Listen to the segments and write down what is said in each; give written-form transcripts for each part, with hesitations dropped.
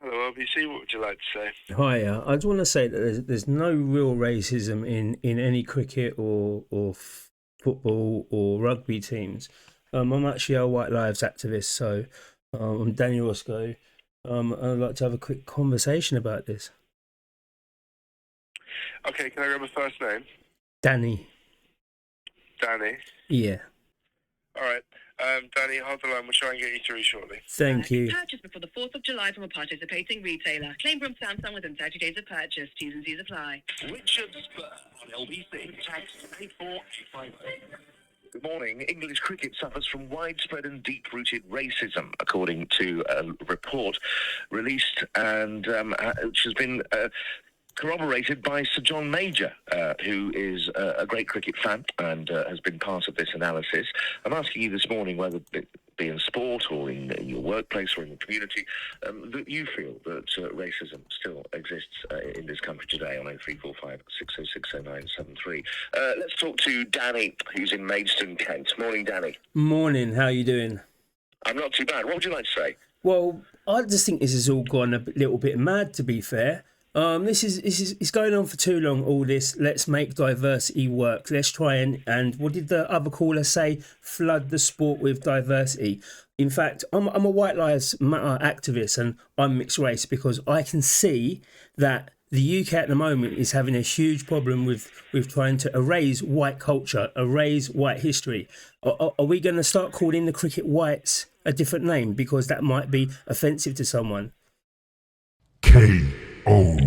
Hello, LBC. What would you like to say? Hi, I just want to say that there's no real racism in any cricket or football or rugby teams. I'm actually a White Lives activist, so I'm Daniel Roscoe. I'd like to have a quick conversation about this. Okay, can I grab a first name? Danny. Danny. Yeah. All right. Danny, hold the line. We'll try and get you through shortly. Thank you. Purchase before the 4th of July from a participating retailer. Claim from Samsung within 30 days of purchase. T's and C's apply. Richard Spur on LBC. Tax 84850. Good morning. English cricket suffers from widespread and deep-rooted racism, according to a report released and which has been corroborated by Sir John Major, who is a great cricket fan and has been part of this analysis. I'm asking you this morning, whether it be in sport or in your workplace or in the community, that you feel that racism still exists in this country today on 0345 606 0973. Let's talk to Danny, who's in Maidstone, Kent. Morning, Danny. Morning. How you doing? I'm not too bad. What would you like to say? Well, I just think this has all gone a little bit mad, to be fair. This is it's going on for too long. All this, let's make diversity work. Let's try and what did the other caller say? Flood the sport with diversity. In fact, I'm a White Lives Matter activist, and I'm mixed race because I can see that the UK at the moment is having a huge problem with trying to erase white culture, erase white history. Are we going to start calling the cricket whites a different name because that might be offensive to someone? K.O.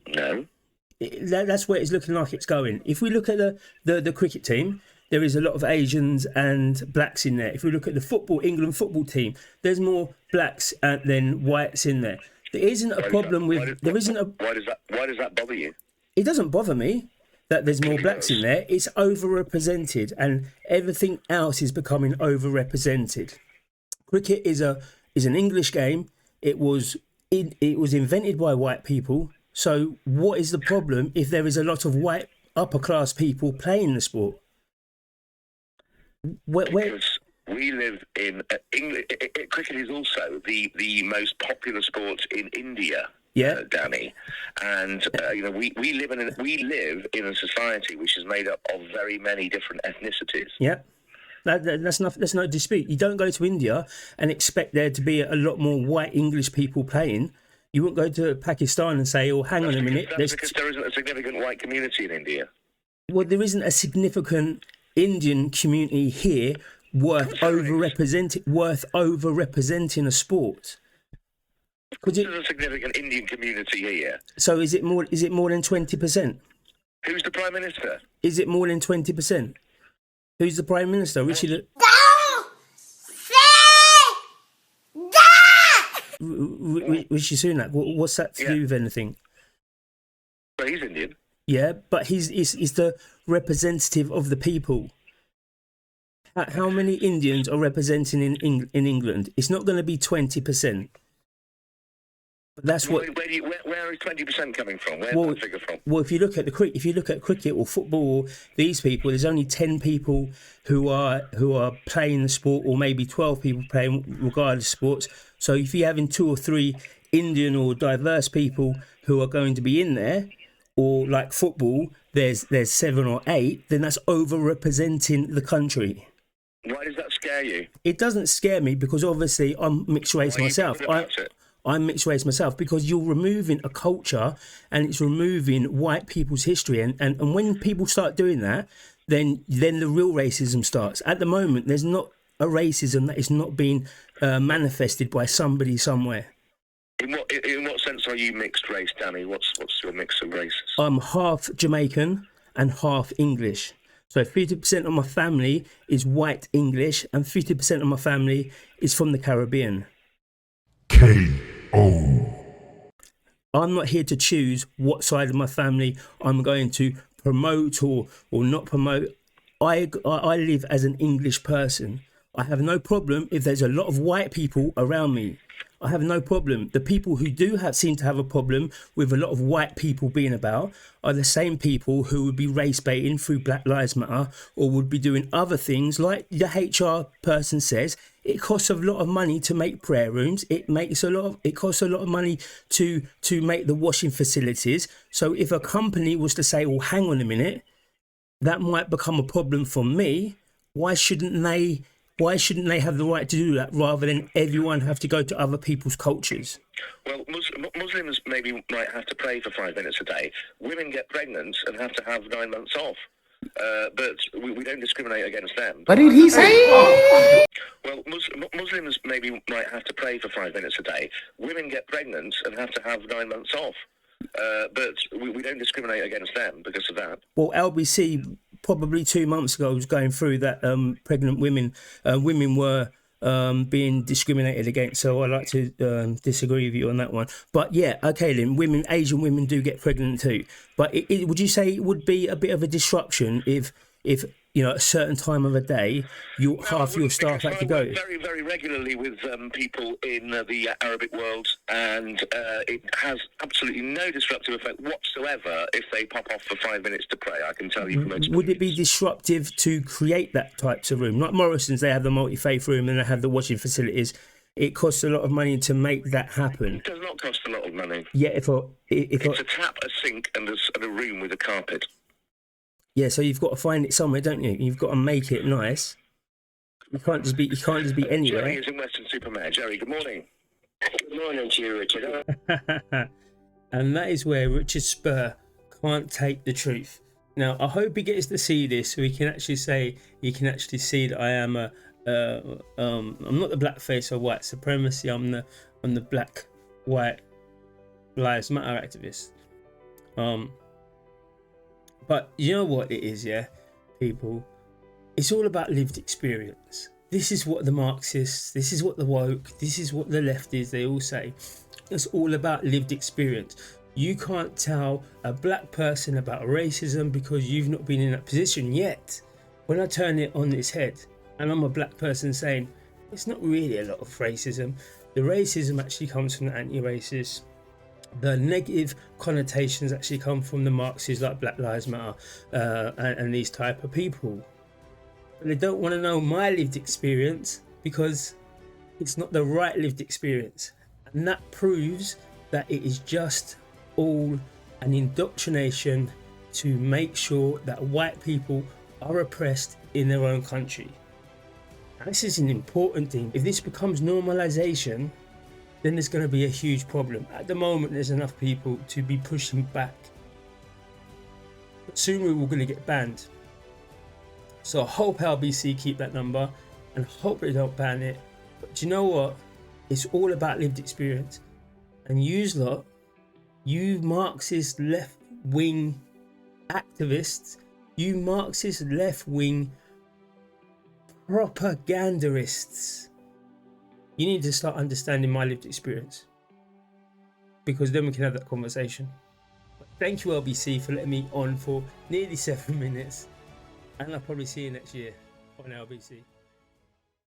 No. That's where it's looking like it's going. If we look at the cricket team, there is a lot of Asians and blacks in there. If we look at the England football team, there's more blacks than whites in there. There isn't a problem with. There isn't a. Why does that bother you? It doesn't bother me that there's more blacks in there. It's overrepresented, and everything else is becoming overrepresented. Cricket is an English game. It was invented by white people. So what is the problem if there is a lot of white upper class people playing the sport? Because we live in England. Cricket is also the most popular sport in India. Yeah, Danny, and we live in a society which is made up of very many different ethnicities. Yeah. That's no dispute. You don't go to India and expect there to be a lot more white English people playing. You won't go to Pakistan and say, "Oh, hang on a minute." That's because there isn't a significant white community in India. Well, there isn't a significant Indian community here worth overrepresenting a sport. There's a significant Indian community here. So is it more than 20%? Who's the Prime Minister? Is it more than 20%? Who's the Prime Minister? Rishi Sunak. What's that to do with anything? Well, he's Indian. Yeah, but he's the representative of the people. How many Indians are representing in England? It's not going to be 20%. That's what. Where is 20% coming from? Where's that figure from? Well, if you look at cricket or football, these people, there's only 10 people who are playing the sport, or maybe 12 people playing regardless of sports. So if you're having 2 or 3 Indian or diverse people who are going to be in there, or like football, there's 7 or 8, then that's overrepresenting the country. Why does that scare you? It doesn't scare me because obviously I'm mixed race myself. I'm mixed race myself because you're removing a culture and it's removing white people's history. And when people start doing that, then the real racism starts. At the moment, there's not a racism that is not being manifested by somebody somewhere. In what sense are you mixed race, Danny? What's your mix of races? I'm half Jamaican and half English. So 50% of my family is white English and 50% of my family is from the Caribbean. K.O. I'm not here to choose what side of my family I'm going to promote or not promote. I live as an English person. I have no problem if there's a lot of white people around me. I have no problem. The people who do seem to have a problem with a lot of white people being about are the same people who would be race baiting through Black Lives Matter, or would be doing other things like the HR person says. It costs a lot of money to make prayer rooms. It costs a lot of money to make the washing facilities. So if a company was to say, well, hang on a minute, that might become a problem for me. Why shouldn't they have the right to do that, rather than everyone have to go to other people's cultures? Well, Muslims maybe might have to pray for 5 minutes a day. Women get pregnant and have to have 9 months off. But we don't discriminate against them. What did he say? Well, Muslims maybe might have to pray for 5 minutes a day. Women get pregnant and have to have 9 months off. But we don't discriminate against them because of that. Well, LBC probably 2 months ago was going through that pregnant women were being discriminated against. So I'd like to disagree with you on that one. But yeah, okay then, Asian women do get pregnant too. But would you say it would be a bit of a disruption if you know, a certain time of the day, half your staff had to go? I work very, very regularly with people in the Arabic world, and it has absolutely no disruptive effect whatsoever if they pop off for 5 minutes to pray. I can tell you from experience. Would it be disruptive to create that types of room? Like Morrison's, they have the multi-faith room and they have the washing facilities. It costs a lot of money to make that happen. It does not cost a lot of money. Yeah, it's a tap, a sink, and a room with a carpet. Yeah, so you've got to find it somewhere, don't you? You've got to make it nice. You can't just be anywhere. Jerry is in Weston-super-Mare. Jerry, good morning. Good morning to you, Richard. And that is where Richard Spur can't take the truth. Now, I hope he gets to see this, so he can actually see that I am I'm not the blackface or white supremacy. I'm the black white lives matter activist. But you know what it is, yeah, people? It's all about lived experience. This is what the Marxists, this is what the woke, this is what the left is, they all say. It's all about lived experience. You can't tell a black person about racism because you've not been in that position yet. When I turn it on its head, and I'm a black person saying, it's not really a lot of racism. The racism actually comes from the anti-racists. The negative connotations actually come from the Marxists like Black Lives Matter and these type of people. But they don't want to know my lived experience because it's not the right lived experience. And that proves that it is just all an indoctrination to make sure that white people are oppressed in their own country. Now, this is an important thing. If this becomes normalization, then there's going to be a huge problem. At the moment, there's enough people to be pushing back. But soon we're going to get banned. So I hope LBC keep that number and hope they don't ban it. But do you know what? It's all about lived experience. And you Marxist left-wing activists, you Marxist left-wing propagandists, you need to start understanding my lived experience, because then we can have that conversation. But thank you, LBC, for letting me on for nearly 7 minutes, and I'll probably see you next year on LBC.